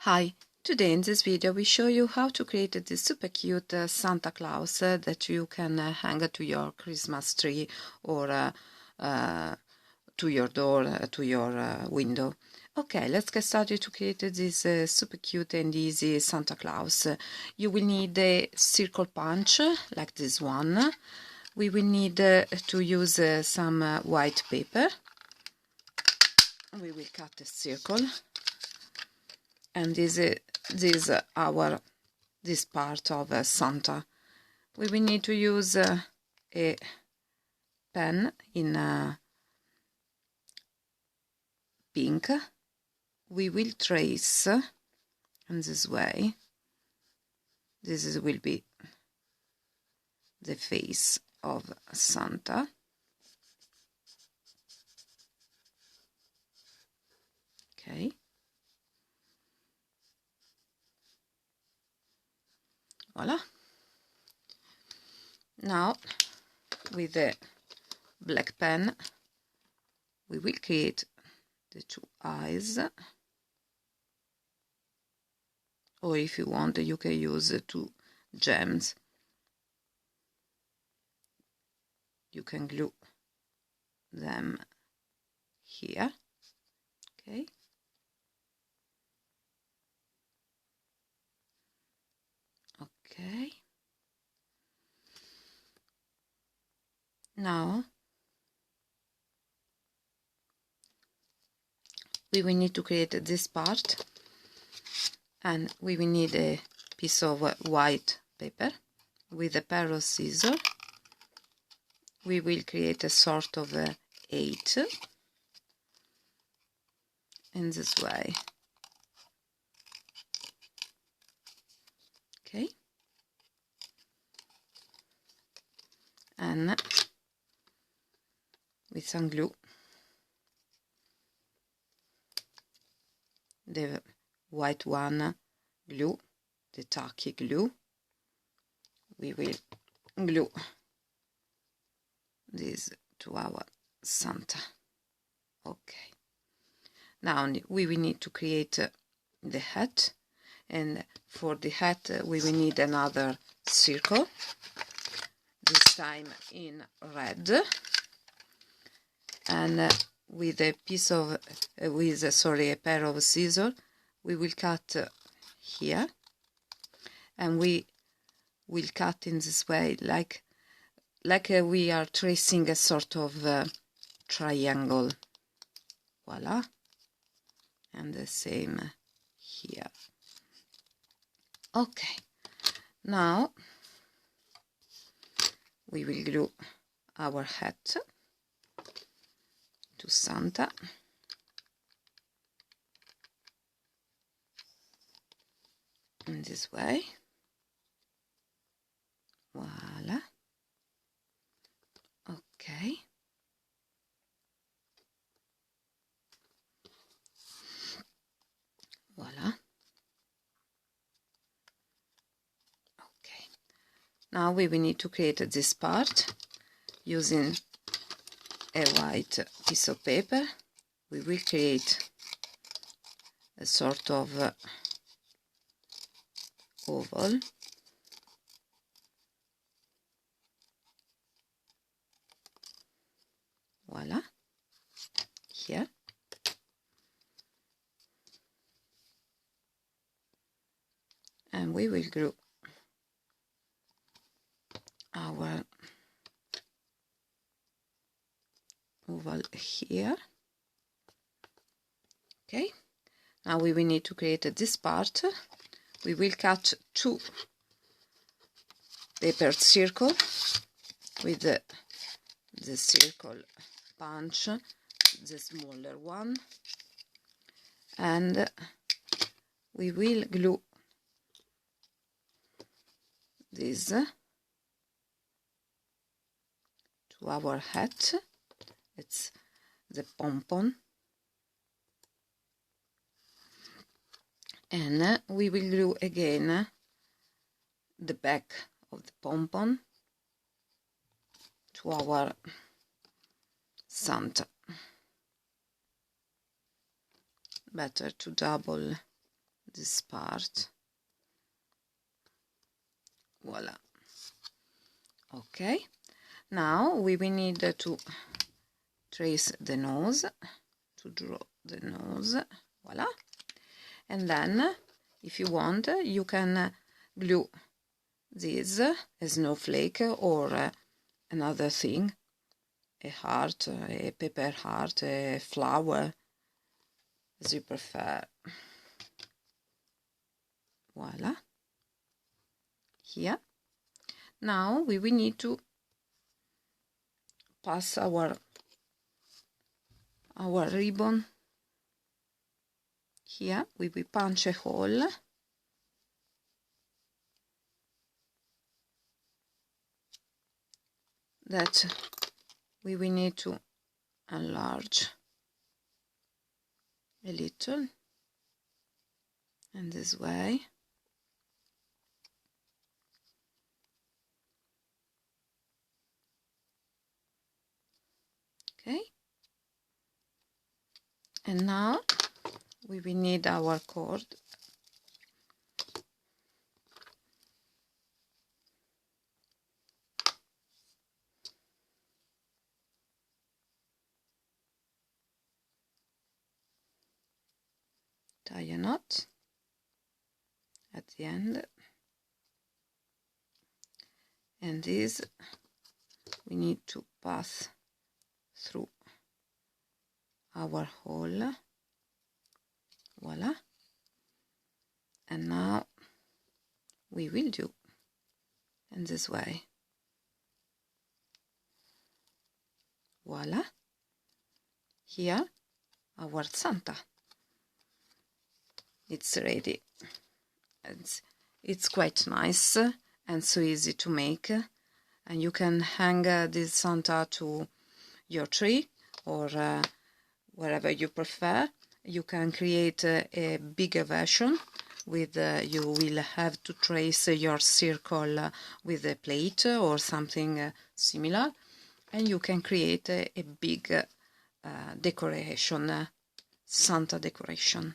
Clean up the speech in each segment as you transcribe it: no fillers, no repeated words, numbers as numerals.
Hi, today in this video we show you how to create this super cute Santa Claus that you can hang to your Christmas tree or to your door, to your window. Okay, let's get started to create this super cute and easy Santa Claus. You will need a circle punch like this one. We will need to use some white paper. We will cut a circle. And this part of Santa. We will need to use a pen in pink. We will trace in this way. This will be the face of Santa. Okay. Voila. Now, with the black pen, we will create the two eyes. Or if you want, you can use two gems. You can glue them here. Okay. Okay. Now we will need to create this part, and we will need a piece of white paper with a pair of scissors. We will create a sort of 8 in this way. Okay. And with some glue, the white one glue, the tacky glue, we will glue this to our Santa. Okay. Now we will need to create the hat, and for the hat we will need another circle, this time in red, and with a piece of a pair of scissors we will cut here, and we will cut in this way like we are tracing a sort of triangle. Voila. And the same here. Okay, now we will glue our hat to Santa. In this way. Voila. Okay. Voila. Okay. Now we will need to create this part using a white piece of paper. We will create a sort of oval. Voila. Here. And we will glue our oval here. Okay. Now we will need to create this part. We will cut 2 paper circles with the circle punch, the smaller one, and we will glue this to our hat. It's the pompon, and we will glue again the back of the pompon to our Santa. Better to double this part. Voila. Okay, now we will need to trace the nose, to draw the nose. Voila. And then, if you want, you can glue this, a snowflake or another thing, a heart, a paper heart, a flower, as you prefer. Voila. Here. Now we will need to pass our ribbon. Here we will punch a hole. That we will need to enlarge a little, in this way. Okay, and now we will need our cord. Tie a knot at the end, and this we need to pass through our hole. Voila. And now we will do in this way. Voila. Here our Santa. It's ready. It's quite nice and so easy to make, and you can hang this Santa to your tree or wherever you prefer. You can create a bigger version with you will have to trace your circle with a plate or something similar, and you can create a big decoration, Santa decoration.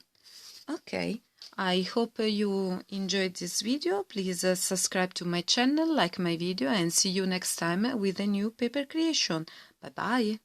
Okay, I hope you enjoyed this video. Please subscribe to my channel, like my video, and see you next time with a new paper creation. Bye bye.